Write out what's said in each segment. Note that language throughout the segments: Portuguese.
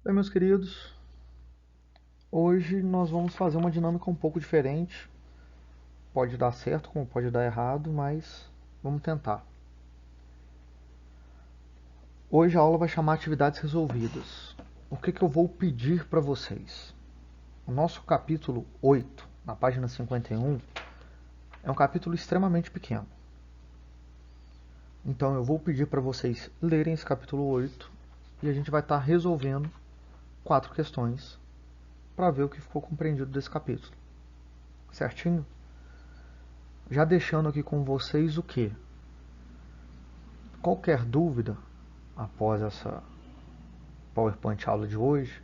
Bem, meus queridos, hoje nós vamos fazer uma dinâmica um pouco diferente. Pode dar certo, como pode dar errado, mas vamos tentar. Hoje a aula vai chamar atividades resolvidas. O que eu vou pedir para vocês? O nosso capítulo 8, na página 51, é um capítulo extremamente pequeno. Então eu vou pedir para vocês lerem esse capítulo 8 e a gente vai estar resolvendo 4 questões para ver o que ficou compreendido desse capítulo. Certinho? Já deixando aqui com vocês o que? Qualquer dúvida após essa PowerPoint aula de hoje,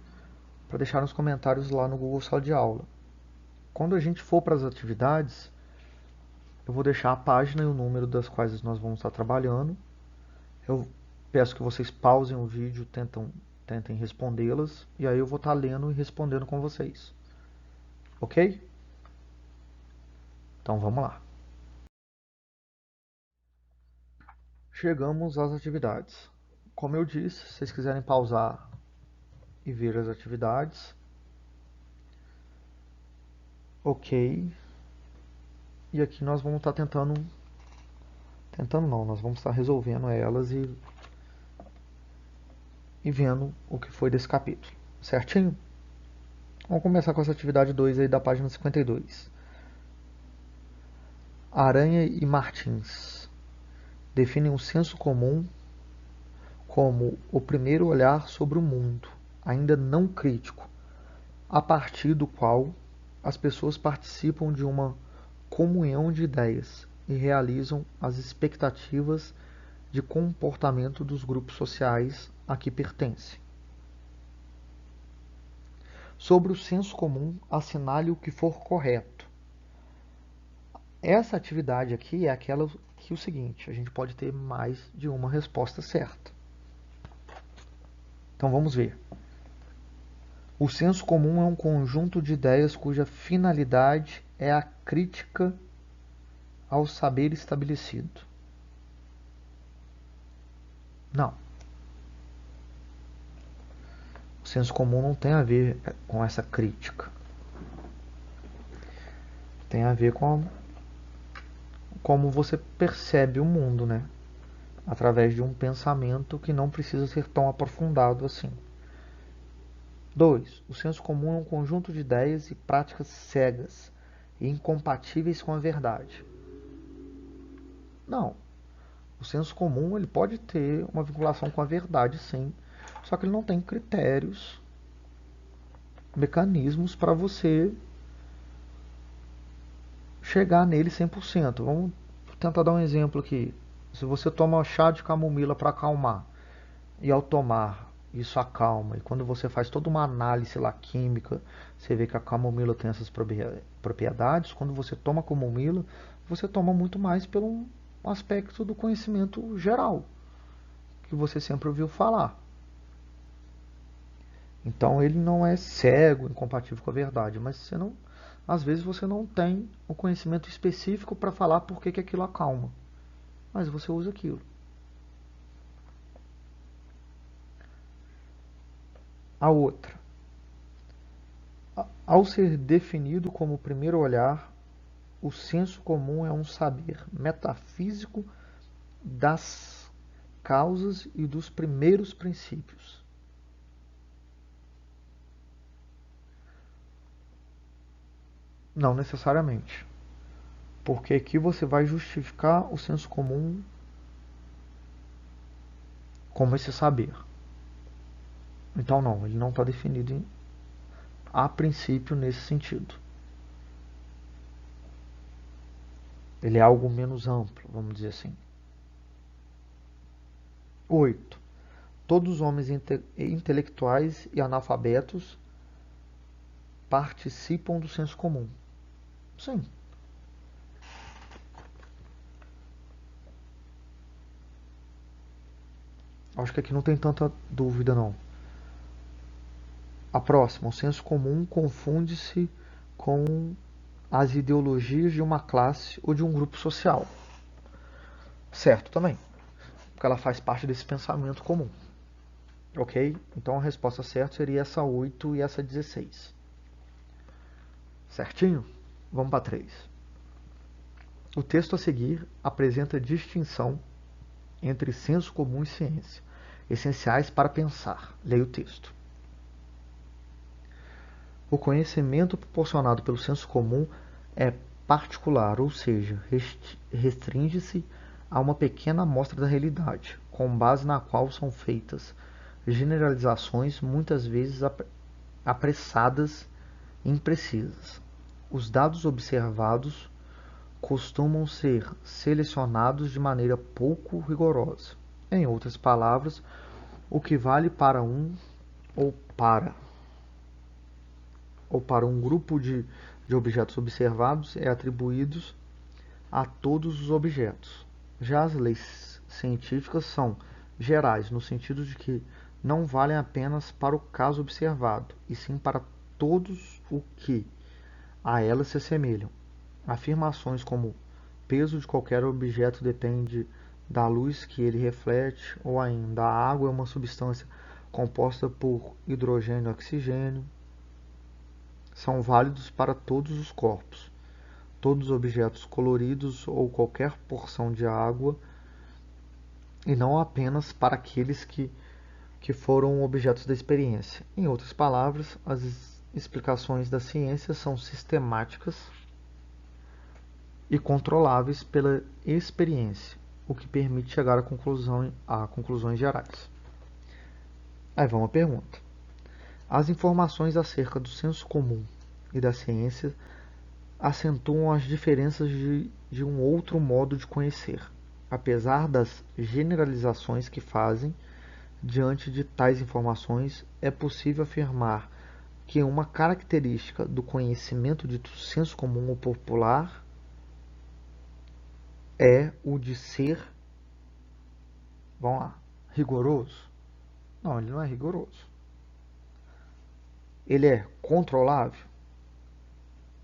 para deixar nos comentários lá no Google Sala de Aula. Quando a gente for para as atividades, eu vou deixar a página e o número das quais nós vamos estar trabalhando. Eu peço que vocês pausem o vídeo, tentem respondê-las, e aí eu vou estar lendo e respondendo com vocês. Ok? Então vamos lá. Chegamos às atividades. Como eu disse, se vocês quiserem pausar e ver as atividades, ok. E aqui nós vamos estar tentando não, nós vamos estar resolvendo elas e vendo o que foi desse capítulo, certinho? Vamos começar com essa atividade 2 aí da página 52. Aranha e Martins definem o senso comum como o primeiro olhar sobre o mundo, ainda não crítico, a partir do qual as pessoas participam de uma comunhão de ideias e realizam as expectativas de comportamento dos grupos sociais a que pertencem. Sobre o senso comum, assinale o que for correto. Essa atividade aqui é aquela que é o seguinte, a gente pode ter mais de uma resposta certa. Então vamos ver. O senso comum é um conjunto de ideias cuja finalidade é a crítica ao saber estabelecido. Não. O senso comum não tem a ver com essa crítica. Tem a ver com como você percebe o mundo, né? Através de um pensamento que não precisa ser tão aprofundado assim. 2. O senso comum é um conjunto de ideias e práticas cegas e incompatíveis com a verdade. Não. O senso comum ele pode ter uma vinculação com a verdade, sim, só que ele não tem critérios, mecanismos para você chegar nele 100%. Vamos tentar dar um exemplo aqui. Se você toma chá de camomila para acalmar, e ao tomar isso acalma, e quando você faz toda uma análise lá química, você vê que a camomila tem essas propriedades, quando você toma camomila, você toma muito mais pelo aspecto do conhecimento geral, que você sempre ouviu falar. Então ele não é cego, incompatível com a verdade, mas você não, às vezes você não tem o conhecimento específico para falar por que aquilo acalma, mas você usa aquilo. A outra, ao ser definido como primeiro olhar, o senso comum é um saber metafísico das causas e dos primeiros princípios. Não necessariamente, porque aqui você vai justificar o senso comum como esse saber. Então não, ele não está definido a princípio nesse sentido. Ele é algo menos amplo, vamos dizer assim. 8. Todos os homens intelectuais e analfabetos participam do senso comum. Sim. Acho que aqui não tem tanta dúvida, não. A próxima, o senso comum confunde-se com as ideologias de uma classe ou de um grupo social. Certo também, porque ela faz parte desse pensamento comum. Ok? Então a resposta certa seria essa 8 e essa 16. Certinho? Vamos para 3. O texto a seguir apresenta distinção entre senso comum e ciência, essenciais para pensar. Leia o texto. O conhecimento proporcionado pelo senso comum é particular, ou seja, restringe-se a uma pequena amostra da realidade, com base na qual são feitas generalizações muitas vezes apressadas e imprecisas. Os dados observados costumam ser selecionados de maneira pouco rigorosa. Em outras palavras, o que vale para um ou para um grupo de objetos observados é atribuído a todos os objetos. Já as leis científicas são gerais, no sentido de que não valem apenas para o caso observado, e sim para todos o que a elas se assemelham. Afirmações como peso de qualquer objeto depende da luz que ele reflete, ou ainda a água é uma substância composta por hidrogênio e oxigênio, são válidos para todos os corpos, todos os objetos coloridos ou qualquer porção de água, e não apenas para aqueles que foram objetos da experiência. Em outras palavras, as explicações da ciência são sistemáticas e controláveis pela experiência, o que permite chegar a conclusões gerais. Aí vem uma pergunta. As informações acerca do senso comum e da ciência acentuam as diferenças de um outro modo de conhecer, apesar das generalizações que fazem. Diante de tais informações, é possível afirmar que uma característica do conhecimento dito senso comum ou popular é o de ser, vamos lá, rigoroso? Não, ele não é rigoroso. Ele é controlável?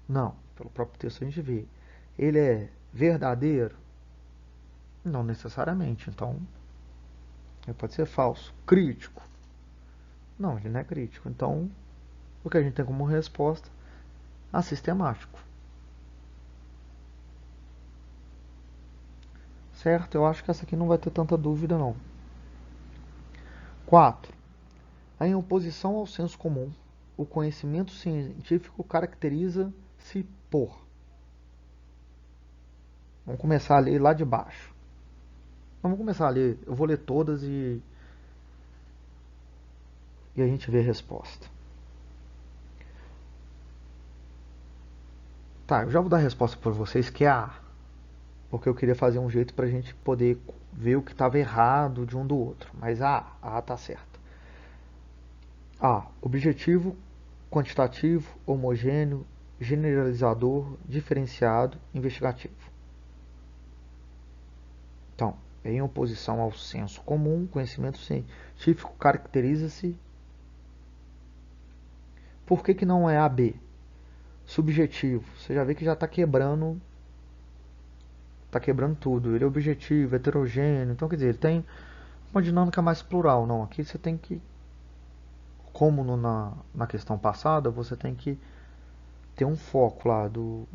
Não, pelo próprio texto a gente vê. Ele é verdadeiro? Não necessariamente, então ele pode ser falso. Crítico? Não, ele não é crítico. Então, o que a gente tem como resposta? Assistemático. Certo? Eu acho que essa aqui não vai ter tanta dúvida, não. 4. Em oposição ao senso comum, o conhecimento científico caracteriza-se por... Vamos começar a ler lá de baixo. Vamos começar a ler. Eu vou ler todas e a gente vê a resposta. Tá, eu já vou dar a resposta para vocês, que é a A. Porque eu queria fazer um jeito para a gente poder ver o que estava errado de um do outro. Mas a A está certa. A. Objetivo, quantitativo, homogêneo, generalizador, diferenciado, investigativo. Então, em oposição ao senso comum, conhecimento científico caracteriza-se... Por que não é AB? Subjetivo. Você já vê que já está quebrando tudo. Ele é objetivo, heterogêneo. Então, quer dizer, ele tem uma dinâmica mais plural. Não, aqui você tem que, como na questão passada, você tem que ter um foco lá do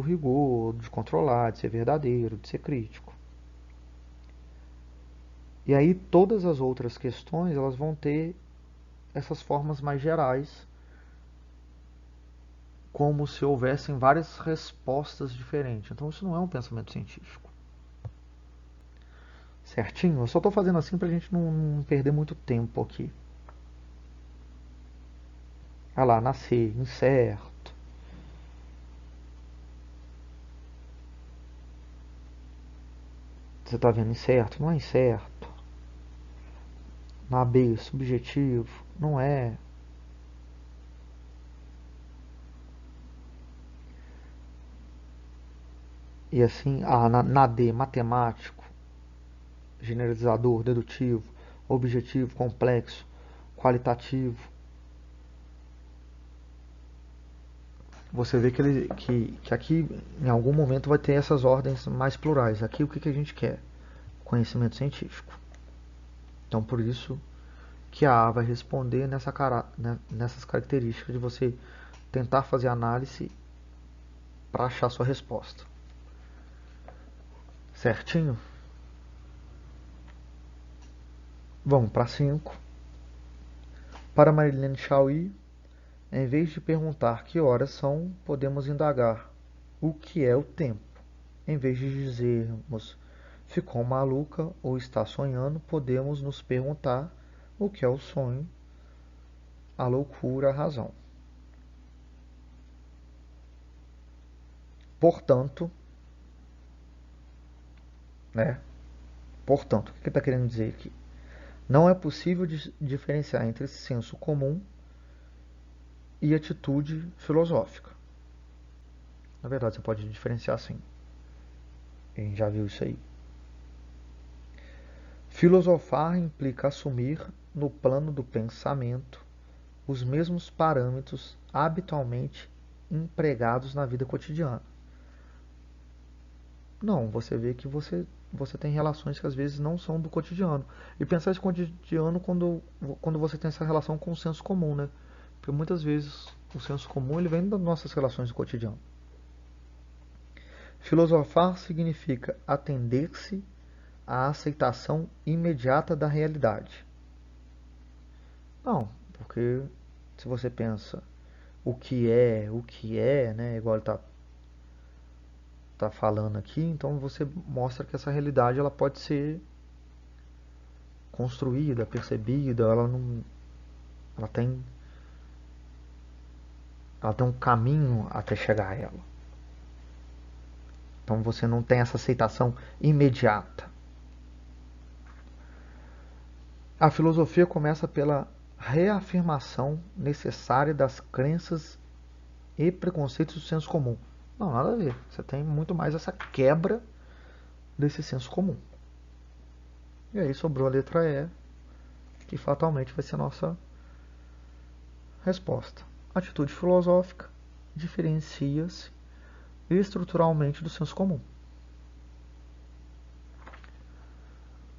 rigor, de controlar, de ser verdadeiro, de ser crítico. E aí todas as outras questões, elas vão ter essas formas mais gerais, como se houvessem várias respostas diferentes. Então isso não é um pensamento científico. Certinho? Eu só estou fazendo assim para a gente não perder muito tempo aqui. Olha lá, nascer, incerto. Você está vendo incerto? Não é incerto. Na B, subjetivo. Não é. E assim, na D, matemático, generalizador, dedutivo, objetivo, complexo, qualitativo. Você vê que aqui, em algum momento, vai ter essas ordens mais plurais. Aqui, o que a gente quer? Conhecimento científico. Então, por isso que a A vai responder nessas características de você tentar fazer análise para achar sua resposta. Certinho? Vamos para 5. Para Marilene Chauí, em vez de perguntar que horas são, podemos indagar o que é o tempo. Em vez de dizermos ficou maluca ou está sonhando, podemos nos perguntar o que é o sonho, a loucura, a razão. Portanto, Portanto, o que ele está querendo dizer aqui? Não é possível diferenciar entre senso comum e atitude filosófica. Na verdade, você pode diferenciar sim. A gente já viu isso aí. Filosofar implica assumir, no plano do pensamento, os mesmos parâmetros habitualmente empregados na vida cotidiana. Não, você vê que você tem relações que às vezes não são do cotidiano. E pensar esse cotidiano quando você tem essa relação com o senso comum, né? Porque muitas vezes o senso comum ele vem das nossas relações do cotidiano. Filosofar significa atender-se à aceitação imediata da realidade. Não, porque se você pensa o que é, né? Igual ele tá falando aqui, então você mostra que essa realidade ela pode ser construída, percebida, ela tem um caminho até chegar a ela. Então você não tem essa aceitação imediata. A filosofia começa pela reafirmação necessária das crenças e preconceitos do senso comum. Não, nada a ver. Você tem muito mais essa quebra desse senso comum. E aí sobrou a letra E, que fatalmente vai ser a nossa resposta. Atitude filosófica diferencia-se estruturalmente do senso comum.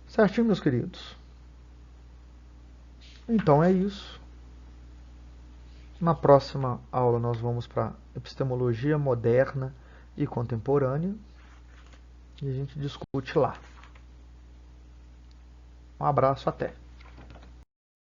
Certinho, meus queridos? Então é isso. Na próxima aula nós vamos para epistemologia moderna e contemporânea e a gente discute lá. Um abraço, até!